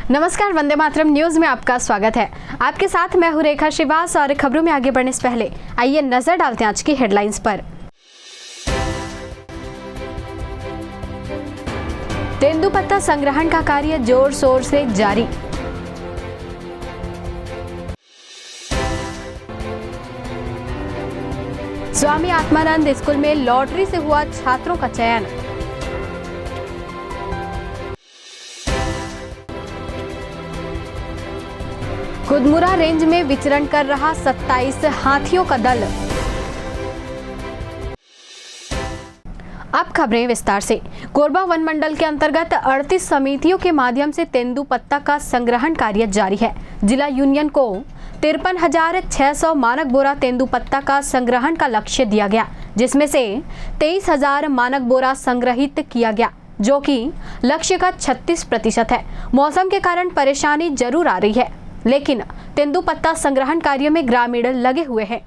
नमस्कार, वंदे मातरम न्यूज में आपका स्वागत है। आपके साथ मैं हूं रेखा श्रीवास और खबरों में आगे बढ़ने से पहले आइए नजर डालते हैं आज की हेडलाइंस पर। तेंदुपत्ता संग्रहण का कार्य जोर शोर से जारी। स्वामी आत्मानंद स्कूल में लॉटरी से हुआ छात्रों का चयन। खुदमुरा रेंज में विचरण कर रहा 27 हाथियों का दल। अब खबरें विस्तार से। कोरबा वन मंडल के अंतर्गत 38 समितियों के माध्यम से तेंदुपत्ता का संग्रहण कार्य जारी है। जिला यूनियन को 53,600 मानक बोरा तेंदुपत्ता का संग्रहण का लक्ष्य दिया गया, जिसमें से 23,000 मानक बोरा संग्रहित किया गया, जो कि लक्ष्य का 36% है। मौसम के कारण परेशानी जरूर आ रही है, लेकिन तेंदुपत्ता संग्रहण कार्य में ग्रामीण लगे हुए हैं।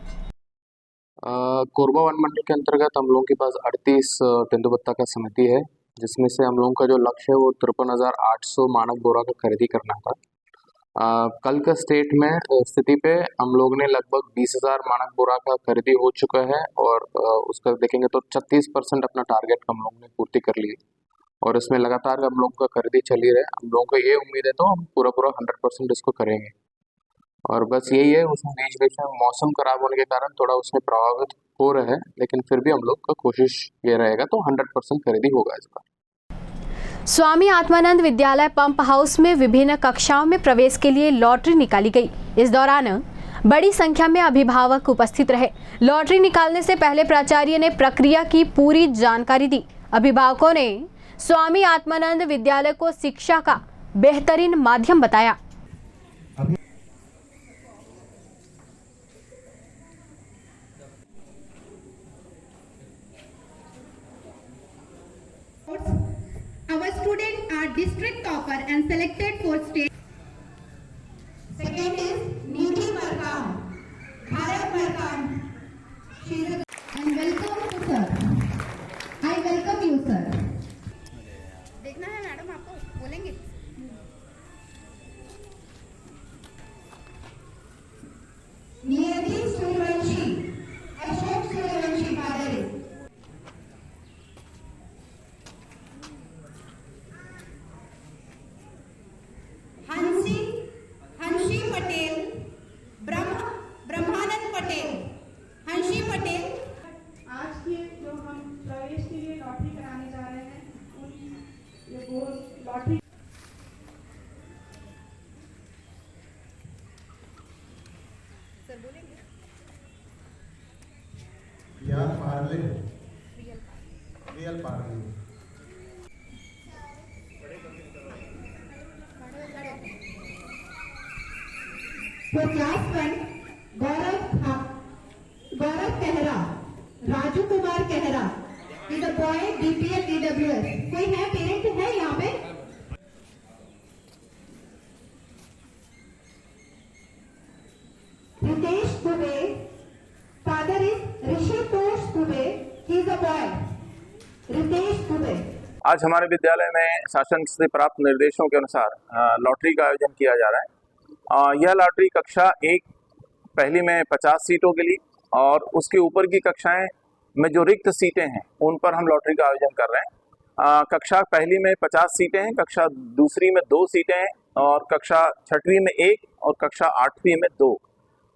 कोरबा वन मंडल के अंतर्गत हम लोगों के पास 38 तेंदुपत्ता का समिति है, जिसमें से हम लोगों का जो लक्ष्य है वो 53,800 मानक बोरा का खरीदी करना था। कल का स्टेट में स्थिति पे हम लोग ने लगभग 20,000 मानक बोरा का खरीदी हो चुका है और उसका देखेंगे तो 36% अपना टारगेट हम लोग ने पूर्ति कर ली है और इसमें लगातार हम लोग का खरीदी चली रहे। हम लोगों को ये उम्मीद है तो हम पूरा 100% इसको करेंगे और बस यही है। उसमें बीच बीच में मौसम खराब होने के कारण थोड़ा उसमें प्रभावित हो रहा है, लेकिन फिर भी हम लोग का कोशिश ये रहेगा तो 100% खरीदी होगा इस बार। स्वामी आत्मानंद विद्यालय पंप हाउस में विभिन्न कक्षाओं में प्रवेश के लिए लॉटरी निकाली गई। इस दौरान बड़ी संख्या में अभिभावक उपस्थित रहे। लॉटरी निकालने से पहले प्राचार्य ने प्रक्रिया की पूरी जानकारी दी। अभिभावकों ने स्वामी आत्मानंद विद्यालय को शिक्षा का बेहतरीन माध्यम बताया। Our students are district topper and selected for state. Second is Nidhi Markam, Bharat Markam. And welcome to sir. I welcome you sir. देखना है मैडम, आपको बोलेंगे। नियति सूर्यवंशी, अशोक सूर्यवंशी फादर। रियल पार्लिंग For class 1, गौरव कहरा, राजू कुमार कहरा is a boy DPL DWS. कोई है parent है यहाँ पे? Ritesh Dubey, father is Rishitosh Dubey, he is a boy. Ritesh Dubey. आज हमारे विद्यालय में शासन से प्राप्त निर्देशों के अनुसार लॉटरी का आयोजन किया जा रहा है। यह लॉटरी कक्षा 1 पहली में 50 सीटों के लिए और उसके ऊपर की कक्षाएं में जो रिक्त सीटें हैं उन पर हम लॉटरी का आयोजन कर रहे हैं। कक्षा पहली में 50 सीटें हैं, कक्षा दूसरी में 2 सीटें हैं और कक्षा 6वीं में 1 और कक्षा 8वीं में 2।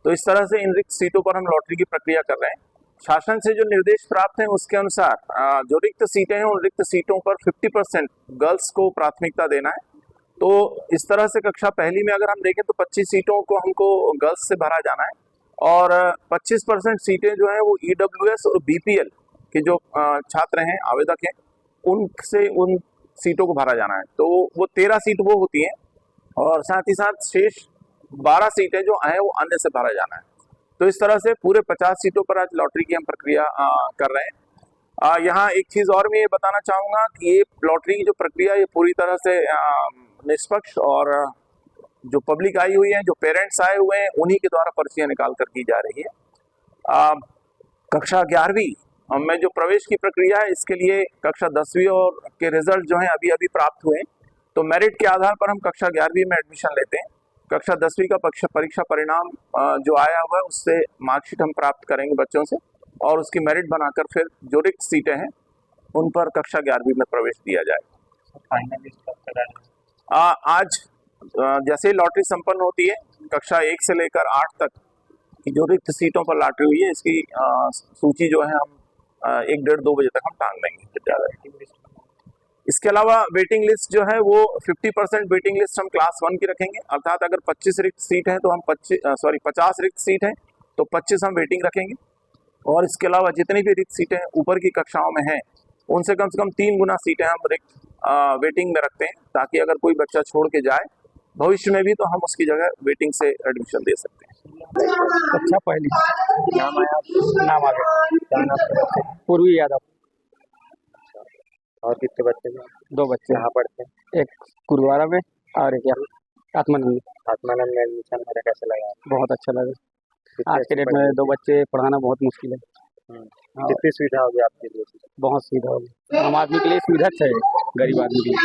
तो इस तरह से इन रिक्त सीटों पर हम लॉटरी की प्रक्रिया कर रहे हैं। शासन से जो निर्देश प्राप्त हैं उसके अनुसार जो रिक्त सीटें हैं उन रिक्त सीटों पर 50% गर्ल्स को प्राथमिकता देना है। तो इस तरह से कक्षा पहली में अगर हम देखें तो 25 सीटों को हमको गर्ल्स से भरा जाना है और 25% सीटें जो है वो EWS और BPL के जो छात्र हैं, आवेदक हैं, उनसे उन सीटों को भरा जाना है। तो वो 13 सीट वो होती हैं और साथ ही साथ शेष 12 सीटें जो हैं वो अन्य से भरा जाना है। तो इस तरह से पूरे 50 सीटों पर आज लॉटरी की हम प्रक्रिया कर रहे हैं। यहाँ एक चीज़ और मैं ये बताना चाहूँगा कि ये लॉटरी की जो प्रक्रिया ये पूरी तरह से निष्पक्ष और जो पब्लिक आई हुई है, जो पेरेंट्स आए हुए हैं, उन्हीं के द्वारा पर्चियां निकाल कर की जा रही है। कक्षा 11वीं में जो प्रवेश की प्रक्रिया है, इसके लिए कक्षा 10वीं और के रिजल्ट जो हैं अभी अभी प्राप्त हुए। तो मेरिट के आधार पर हम कक्षा 11वीं में एडमिशन लेते हैं। कक्षा 10वीं का परीक्षा परिणाम जो आया हुआ है उससे मार्कशीट हम प्राप्त करेंगे बच्चों से, और उसकी मेरिट बनाकर फिर जो रिक्त सीटें हैं उन पर कक्षा 11वीं में प्रवेश दिया जाएगा। फाइनल लिस्ट कब तक आएगी? आज जैसे ही लॉटरी संपन्न होती है, कक्षा 1 से लेकर 8 तक की जो रिक्त सीटों पर लॉटरी हुई है, इसकी सूची जो है हम 1 डेढ़ 2 बजे तक हम टांग देंगे। इसके अलावा वेटिंग लिस्ट जो है वो 50% वेटिंग लिस्ट हम क्लास 1 की रखेंगे, अर्थात अगर 25 रिक्त सीट है तो हम 50 रिक्त सीट है तो 25 हम वेटिंग रखेंगे, और इसके अलावा जितनी भी रिक्त सीटें ऊपर की कक्षाओं में हैं उनसे कम 3 गुना सीटें हम रिक्त वेटिंग में रखते हैं, ताकि अगर कोई बच्चा छोड़ के जाए भविष्य में भी तो हम उसकी जगह वेटिंग से एडमिशन दे सकते हैं। अच्छा, पहली नाम आया? नाम आ गया। क्या नाम है? पूर्वी यादव। और कितने बच्चे हैं? 2 बच्चे। यहाँ पढ़ते हैं? एक गुरुद्वारा में और एक यहाँ आत्मानंद में एडमिशन मेरा कैसे लगा? बहुत अच्छा लगा। आज के डेट में 2 बच्चे पढ़ाना बहुत मुश्किल है। कितनी सुविधा होगी आपके लिए? बहुत सुविधा होगी। आम आदमी के लिए सुविधा चाहिए, गरीब आदमी के लिए,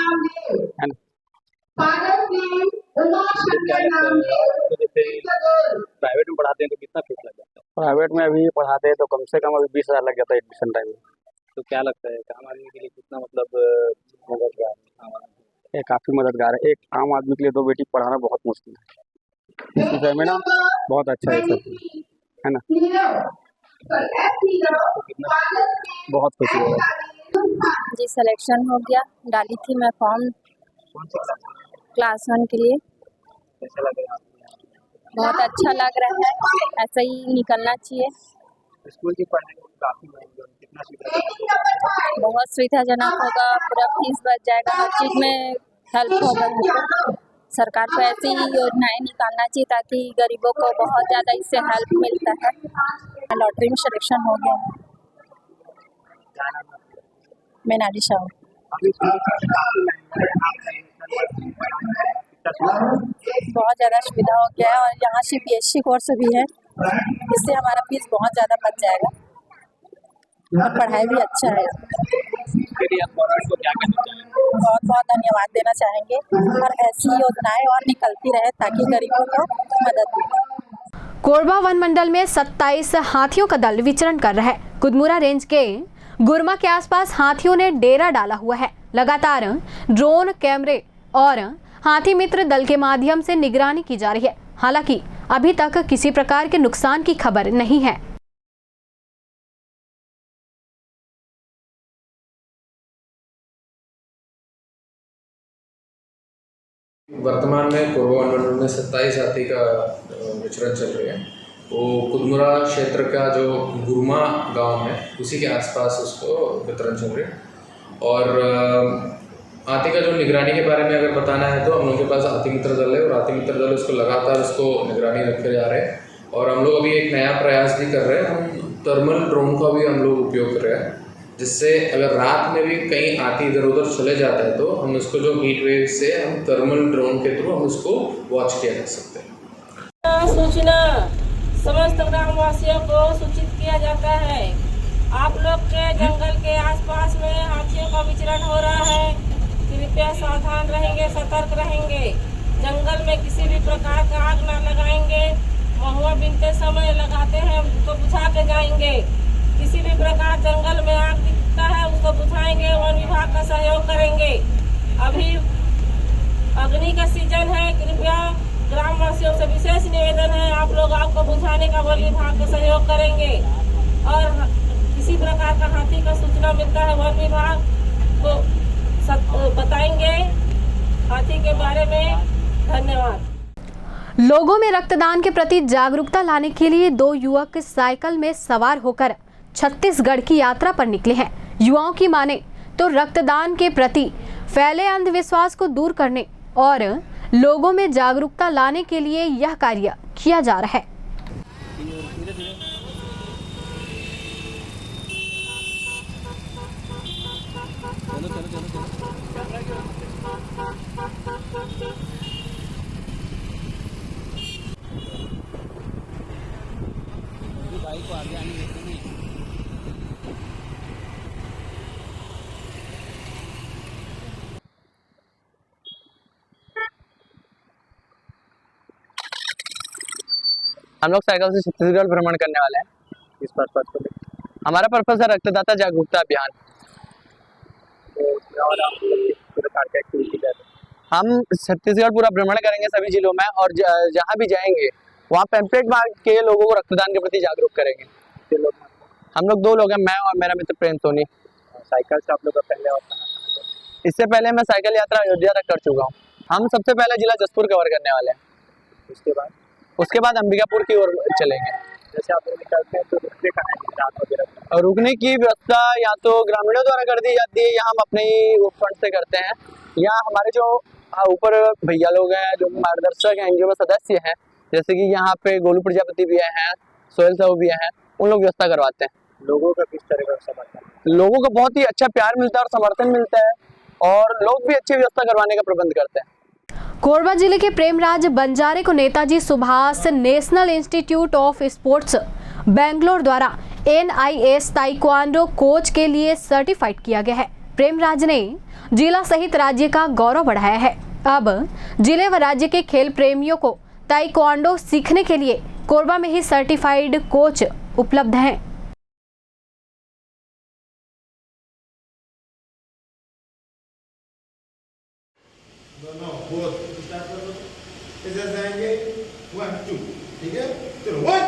है ना? प्राइवेट में पढ़ाते हैं तो कितना फीस लग जाता है? प्राइवेट में अभी पढ़ाते हैं तो कम से कम अभी 20,000 लग जाता है एडमिशन टाइम में। तो क्या लगता है आम आदमी के लिए कितना मददगार है? ये काफ़ी मददगार है। एक आम आदमी के लिए 2 बेटी पढ़ाना बहुत मुश्किल है। इस विषय में ना बहुत अच्छा है सब, है ना? बहुत खुशी है जी। सिलेक्शन हो गया, डाली थी मैं फॉर्म क्लास 1 के लिए। कैसा लग रहा है? बहुत अच्छा लग रहा है, ऐसा ही निकलना चाहिए। स्कूल की पढ़ाई काफ़ी कितना सुविधा? बहुत सुविधाजनक होगा, पूरा फीस बच जाएगा, हर चीज़ में हेल्प होगा। सरकार को ऐसी ही योजनाएं निकालना चाहिए ताकि गरीबों को बहुत ज़्यादा इससे हेल्प मिलता है। लॉटरी में सिलेक्शन हो गया। मैं नादिशा हूँ। बहुत ज़्यादा सुविधा हो गया है, और यहाँ से CBSE कोर्स भी है, इससे हमारा फीस बहुत ज़्यादा बच जाएगा और पढ़ाई भी अच्छा है। बहुत बहुत धन्यवाद देना चाहेंगे, और ऐसी योजनाएं और निकलती रहे ताकि गरीबों को मदद मिले। कोरबा वन मंडल में 27 हाथियों का दल विचरण कर रहा है। कुदमुरा रेंज के गुरमा के आसपास हाथियों ने डेरा डाला हुआ है। लगातार ड्रोन, कैमरे और हाथी मित्र दल के माध्यम से निगरानी की जा रही है। हालांकि अभी तक किसी प्रकार के नुकसान की खबर नहीं है। वर्तमान में कोरबा वन मंडल में 27 हाथी का विचरण चल रही है। वो कुदमुरा क्षेत्र का जो गुरमा गांव है उसी के आसपास उसको वितरण चल रही है। और हाथी का जो निगरानी के बारे में अगर बताना है तो हम लोगों के पास हाथी मित्र दल है, और हाथी मित्र दल उसको लगातार उसको निगरानी रखे जा रहे हैं। और हम लोग अभी एक नया प्रयास भी कर रहे हैं, हम थर्मल ड्रोन का भी हम लोग उपयोग कर रहे हैं, जिससे अगर रात में भी कहीं हाथी इधर उधर चले जाता है तो हम उसको जो हीट वेव से हम थर्मल ड्रोन के थ्रू हम उसको वॉच किया जा सकते हैं। सूचना समस्त ग्रामवासियों को सूचित किया जाता है। आप लोग के जंगल के आसपास में हाथियों का विचरण हो रहा है, कृपया सावधान रहेंगे, सतर्क रहेंगे। जंगल में किसी भी प्रकार का आग न लगाएंगे। महुआ बीनते समय लगाते हैं तो बुझा के जाएंगे। किसी भी प्रकार जंगल में आग दिखता है उसको बुझाएंगे, वन विभाग का सहयोग करेंगे। अभी अग्नि का सीजन है, कृपया ग्रामवासियों से विशेष निवेदन है, आप लोग आग को बुझाने का वन विभाग का सहयोग करेंगे। और किसी प्रकार का हाथी का सूचना मिलता है वन विभाग को बताएंगे हाथी के बारे में। धन्यवाद। लोगों में रक्तदान के प्रति जागरूकता लाने के लिए 2 युवक साइकिल में सवार होकर छत्तीसगढ़ की यात्रा पर निकले हैं। युवाओं की माने तो रक्तदान के प्रति फैले अंधविश्वास को दूर करने और लोगों में जागरूकता लाने के लिए यह कार्य किया जा रहा है। हम लोग साइकिल से छत्तीसगढ़ भ्रमण करने वाले हैं। किस पर्पज को लेकर? हमारा पर्पज है रक्तदाता जागरूकता अभियान। तो और आप किस प्रकार की एक्टिविटी कर रहे हैं? हम छत्तीसगढ़ पूरा भ्रमण करेंगे सभी जिलों में, और जहाँ भी जाएंगे वहाँ पैम्पलेट बांट के लोगों को रक्तदान के प्रति जागरूक करेंगे। कितने लोग? हम लोग 2 लोग हैं, मैं और मेरा मित्र प्रेम सोनी। साइकिल से आप लोग का पहले और कहाँ गए? इससे पहले मैं साइकिल यात्रा अयोध्या तक कर चुका हूँ। हम सबसे पहले जिला जसपुर कवर करने वाले हैं। उसके बाद अंबिकापुर की ओर चलेंगे। जैसे आप लोग निकलते हैं तो रुकते कहाँ हैं रात वगैरह? और रुकने की व्यवस्था या तो ग्रामीणों द्वारा कर दी जाती है, या हम अपने ही फंड से करते हैं, या हमारे जो ऊपर भैया लोग हैं जो मार्गदर्शक हैं, एनजीओ में सदस्य हैं, जैसे कि यहाँ पे गोलू प्रजापति भी हैं, सोहेल साहू भी हैं, उन लोग व्यवस्था करवाते हैं। लोगों का किस तरह का समर्थन? लोगों को बहुत ही अच्छा प्यार मिलता है और समर्थन मिलता है, और लोग भी अच्छी व्यवस्था करवाने का प्रबंध करते हैं। कोरबा जिले के प्रेमराज बंजारे को Netaji Subhash national institute of sports Bangalore द्वारा NIS ताइक्वांडो कोच के लिए सर्टिफाइड किया गया है। प्रेमराज ने जिला सहित राज्य का गौरव बढ़ाया है। अब जिले व राज्य के खेल प्रेमियों को ताइक्वांडो सीखने के लिए कोरबा में ही सर्टिफाइड कोच उपलब्ध हैं। दोनों बोथ स्टार्ट कर दो। इधर जाएंगे 1 2, ठीक है? चलो 1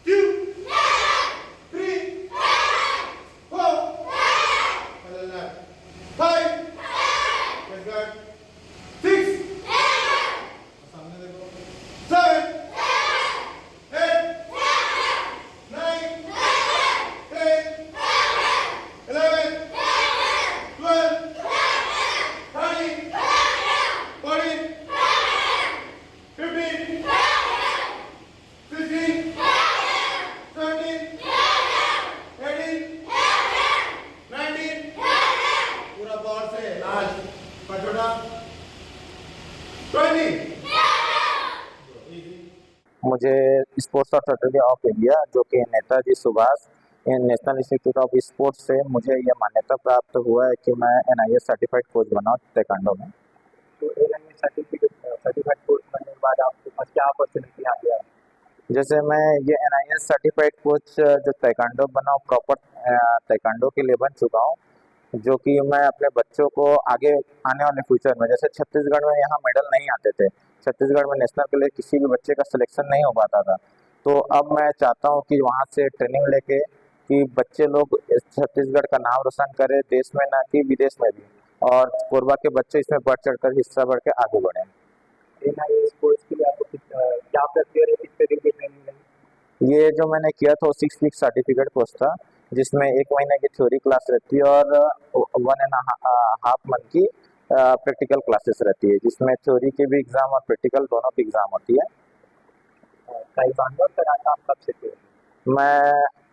2 3 4 5 6 सामने देखो 7 8 9 10 11 12 13 14 15 16 17 18 19 पूरा पावर से लास्ट पटोटा 20। मुझे स्पोर्ट्स अथॉरिटी ऑफ इंडिया जो कि Netaji Subhash national institute of sports से मुझे यह मान्यता प्राप्त हुआ है कि मैं NIS सर्टिफाइड कोच बनाऊँ ताइक्वांडो में। तो NIS सर्टिफाइड कोच बनने के बाद आपके पास क्या अपॉर्चुनिटी आ गया? जैसे मैं ये NIS सर्टिफाइड कोच जो ताइक्वांडो बना प्रॉपर ताइक्वांडो के लिए बन चुका हूँ, जो कि मैं अपने बच्चों को आगे आने वाले फ्यूचर में, जैसे छत्तीसगढ़ में यहाँ मेडल नहीं आते थे, छत्तीसगढ़ में नेशनल के लिए किसी भी बच्चे का सिलेक्शन नहीं हो पाता था, तो अब मैं चाहता हूँ कि वहाँ से ट्रेनिंग लेके कि बच्चे लोग छत्तीसगढ़ का नाम रोशन करें देश में, ना कि विदेश में भी, और कोरबा के बच्चे इसमें बढ़ चढ़कर हिस्सा बढ़ के आगे बढ़े। NIS कोच के लिए आपको क्या प्रक्रिया रही, किस तरीके की ट्रेनिंग रही? ये जो मैंने किया था वो 6 वीक सर्टिफिकेट कोर्स था, जिसमें 1 महीने की थ्योरी क्लास रहती है और 1.5 मंथ की प्रैक्टिकल क्लासेस रहती है, जिसमें थ्योरी की भी एग्जाम और प्रैक्टिकल दोनों की एग्जाम होती है। ताइक्वांडो कराटे आप कब से थे?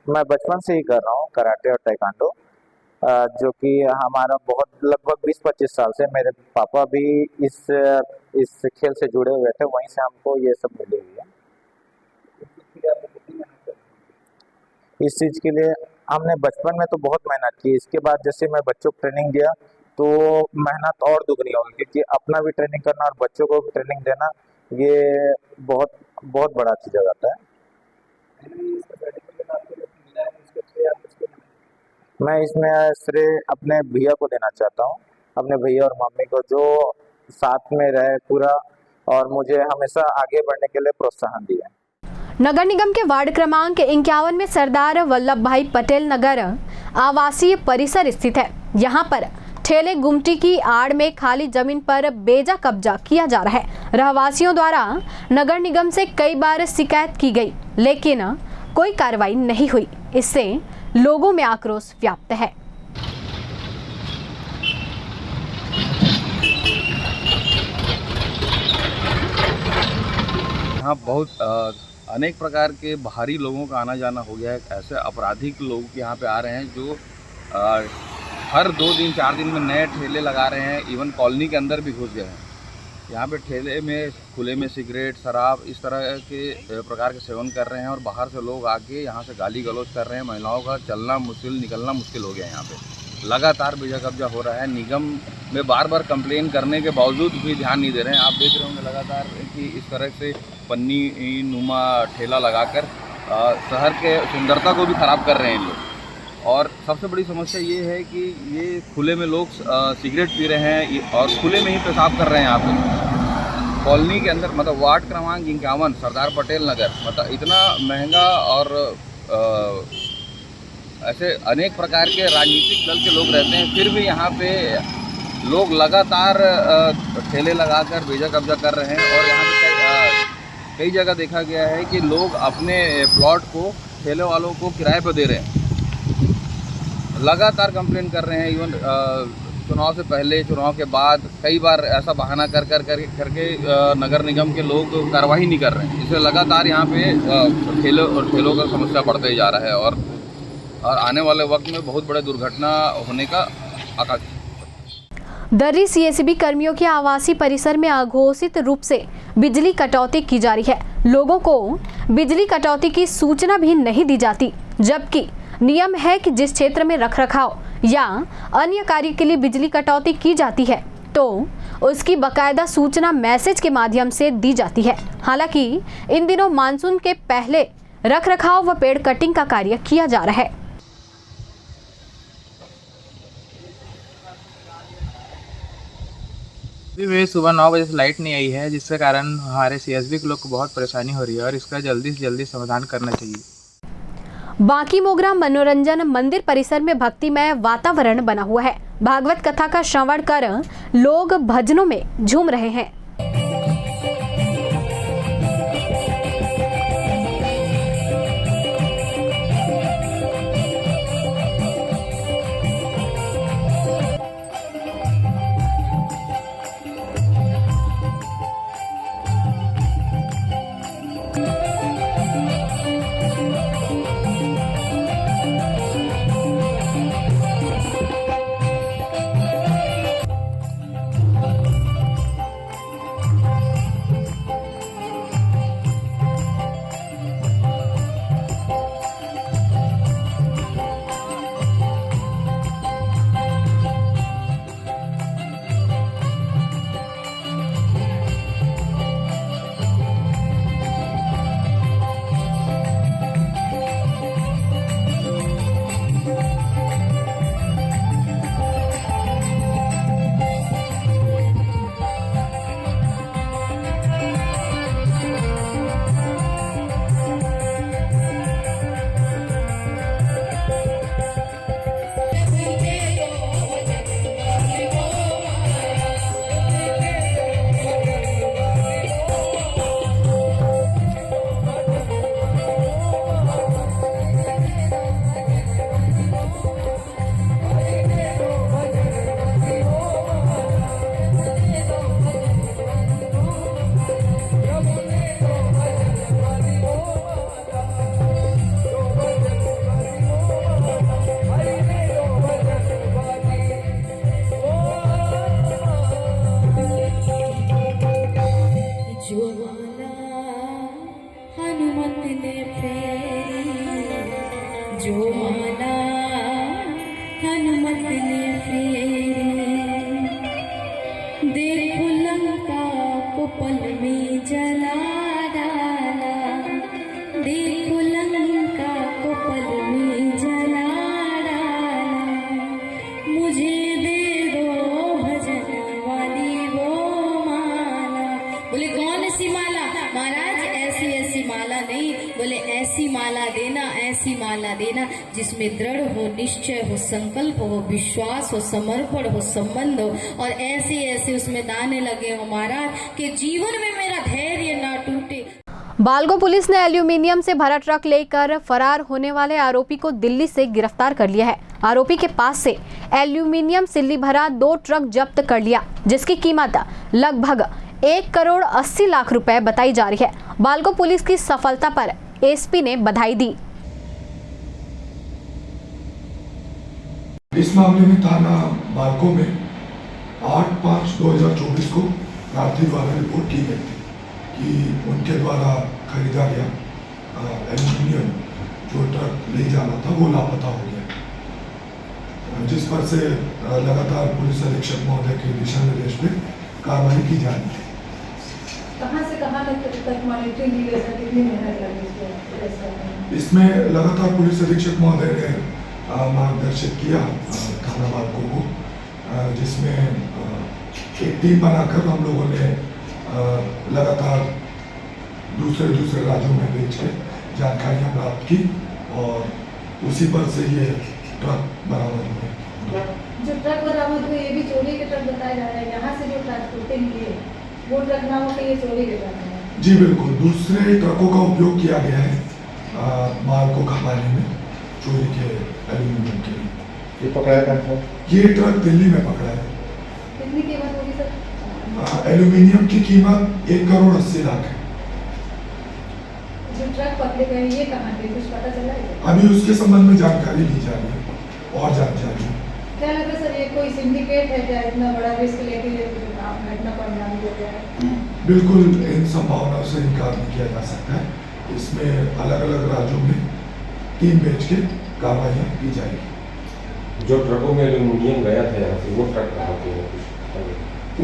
मैं बचपन से ही कर रहा हूँ कराटे और ताइक्वांडो, जो कि हमारा बहुत लगभग 20-25 साल से, मेरे पापा भी इस खेल से जुड़े हुए थे, वहीं से हमको ये सब मिली हुई है। इस चीज़ के लिए हमने बचपन में तो बहुत मेहनत की, इसके बाद जैसे मैं बच्चों को ट्रेनिंग दिया तो मेहनत और दुगनी होगी, क्योंकि अपना भी ट्रेनिंग करना और बच्चों को भी ट्रेनिंग देना ये बहुत बहुत बड़ा चीज़ हो जाता है। मैं इसमें श्रेय अपने भैया को देना चाहता हूँ, अपने भैया और मम्मी को, जो साथ में रहे पूरा और मुझे हमेशा आगे बढ़ने के लिए प्रोत्साहन दिया। नगर निगम के वार्ड क्रमांक 51 में सरदार वल्लभ भाई पटेल नगर आवासीय परिसर स्थित है। यहाँ पर ठेले गुमटी की आड़ में खाली जमीन पर बेजा कब्जा किया जा रहा है। रहवासियों द्वारा नगर निगम से कई बार शिकायत की गई, लेकिन कोई कार्रवाई नहीं हुई। इससे लोगों में आक्रोश व्याप्त है। यहाँ बहुत अनेक प्रकार के बाहरी लोगों का आना जाना हो गया है। ऐसे आपराधिक लोग यहाँ पे आ रहे हैं जो हर 2 दिन 4 दिन में नए ठेले लगा रहे हैं, इवन कॉलोनी के अंदर भी घुस गए हैं। यहाँ पे ठेले में खुले में सिगरेट, शराब इस तरह के प्रकार के सेवन कर रहे हैं और बाहर से लोग आके यहाँ से गाली गलौज कर रहे हैं। महिलाओं का चलना मुश्किल, निकलना मुश्किल हो गया है। यहाँ पे लगातार बेजा कब्जा हो रहा है। निगम में बार बार कंप्लेन करने के बावजूद भी ध्यान नहीं दे रहे हैं। आप देख रहे होंगे लगातार कि इस तरह से पन्नी नुमा ठेला लगाकर शहर के सुंदरता को भी ख़राब कर रहे हैं लोग। और सबसे बड़ी समस्या ये है कि ये खुले में लोग सिगरेट पी रहे हैं और खुले में ही पेशाब कर रहे हैं यहाँ पे कॉलोनी के अंदर। मतलब वार्ड क्रमांक 51 सरदार पटेल नगर, मतलब इतना महंगा और ऐसे अनेक प्रकार के राजनीतिक दल के लोग रहते हैं, फिर भी यहाँ पे लोग लगातार ठेले लगाकर बेजा कब्जा कर रहे हैं। और यहाँ पे कई जगह देखा गया है कि लोग अपने प्लॉट को ठेले वालों को किराए पर दे रहे हैं, लगातार कंप्लेन कर रहे हैं। इवन चुनाव से पहले, चुनाव के बाद कई बार ऐसा बहाना करके नगर निगम के लोग कार्रवाई नहीं कर रहे हैं। इससे लगातार यहाँ पे ठेलों का समस्या बढ़ते ही जा रहा है और आने वाले वक्त में बहुत बड़े दुर्घटना होने का आकाश। दर्री सीएसबी कर्मियों के आवासीय परिसर में अघोषित रूप से बिजली कटौती की जा रही है। लोगों को बिजली कटौती की सूचना भी नहीं दी जाती, जबकि नियम है कि जिस क्षेत्र में रखरखाव या अन्य कार्य के लिए बिजली कटौती की जाती है तो उसकी बकायदा सूचना मैसेज के माध्यम से दी जाती है। हालांकि इन दिनों मानसून के पहले रखरखाव व पेड़ कटिंग का कार्य किया जा रहा है। भी सुबह 9 बजे से लाइट नहीं आई है, जिसके कारण हमारे सीएसबी के लोग को बहुत परेशानी हो रही है और इसका जल्दी से जल्दी समाधान करना चाहिए। बांकी मोगरा मनोरंजन मंदिर परिसर में भक्तिमय वातावरण बना हुआ है। भागवत कथा का श्रवण कर लोग भजनों में झूम रहे हैं। जिसमें दृढ़ हो, निश्चय हो, संकल्प हो, विश्वास हो, समर्पण हो, संबंध हो और ऐसे ऐसे उसमें दाने लगे हो महाराज कि जीवन में मेरा धैर्य ना टूटे। बालगो पुलिस ने एल्यूमिनियम से भरा ट्रक लेकर फरार होने वाले आरोपी को दिल्ली से गिरफ्तार कर लिया है। आरोपी के पास से एल्यूमिनियम सिल्ली भरा 2 ट्रक जब्त कर लिया, जिसकी कीमत लगभग 1 करोड़ 80 लाख रुपए बताई जा रही है। बालगो पुलिस की सफलता पर एसपी ने बधाई दी। इस मामले में थाना बालको में 8/5/2024 को रात्रि द्वारा रिपोर्ट की गई थी कि उनके द्वारा खरीदा गया एल्यूमिनियम जो ट्रक ले जाना था वो लापता हो गया, जिस पर से लगातार पुलिस अधीक्षक महोदय के दिशा निर्देश में कार्रवाई की जा रही थी। कहां से कहां तक मॉनिटरिंग की गई, कितनी मेहनत लगी इसमें लगातार पुलिस अधीक्षक महोदय ने मार्गदर्शित किया थाना मार्गों को, जिसमें एक टीम बनाकर हम लोगों ने लगातार दूसरे राज्यों में भेज के जानकारियाँ प्राप्त की और उसी पर से ये ट्रक बरामद हुए। जो ट्रक बरामद हुए ये भी चोरी के ट्रक बताए जा रहे हैं, यहाँ से जो ट्रांसपोर्टिंग किए वो ट्रक ना हो के ये चोरी के ट्रक हैं। जी बिल्कुल, दूसरे ट्रकों का उपयोग किया गया है माल को खपाने में, चोरी के एल्यूमिनियम के लिए। ये पकड़ाया कहाँ था? ये ट्रक दिल्ली में पकड़ा है। कितनी कीमत होगी सर? एल्यूमिनियम की कीमत 1,80,00,000 है। जो ट्रक पकड़े गए ये कहाँ के, कुछ पता चला है? अभी उसके संबंध में जानकारी ली जा रही है और जांच जारी है। क्या लग रहा है सर, ये कोई सिंडिकेट है क्या, इतना बड़ा रिस्क लेके ये घटना को अंजाम दिया गया है? बिल्कुल इन संभावनाओं से इनकार नहीं किया जा सकता है। इसमें अलग अलग राज्यों में टीम भेज के कार्रवाइयाँ की जाएगी। जो ट्रकों में एल्यूमिनियम गया था यहाँ से, वो ट्रक कहाँ के हैं?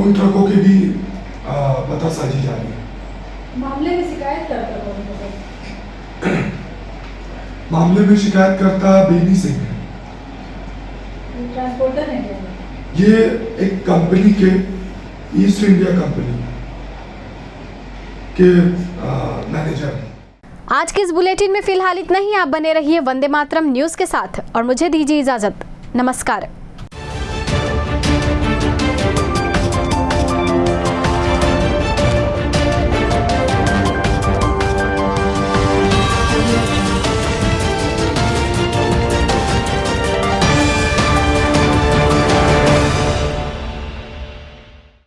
उन ट्रकों की भी पतासाजी जारी है। मामले में शिकायत करता कौन है सर? मामले में शिकायतकर्ता बेनी सिंह है। ट्रांसपोर्टर है क्या? ये एक कंपनी के, ईस्ट इंडिया कंपनी के मैनेजर हैं। आज के इस बुलेटिन में फिलहाल इतना ही। आप बने रहिए वंदे मातरम न्यूज के साथ और मुझे दीजिए इजाजत। नमस्कार।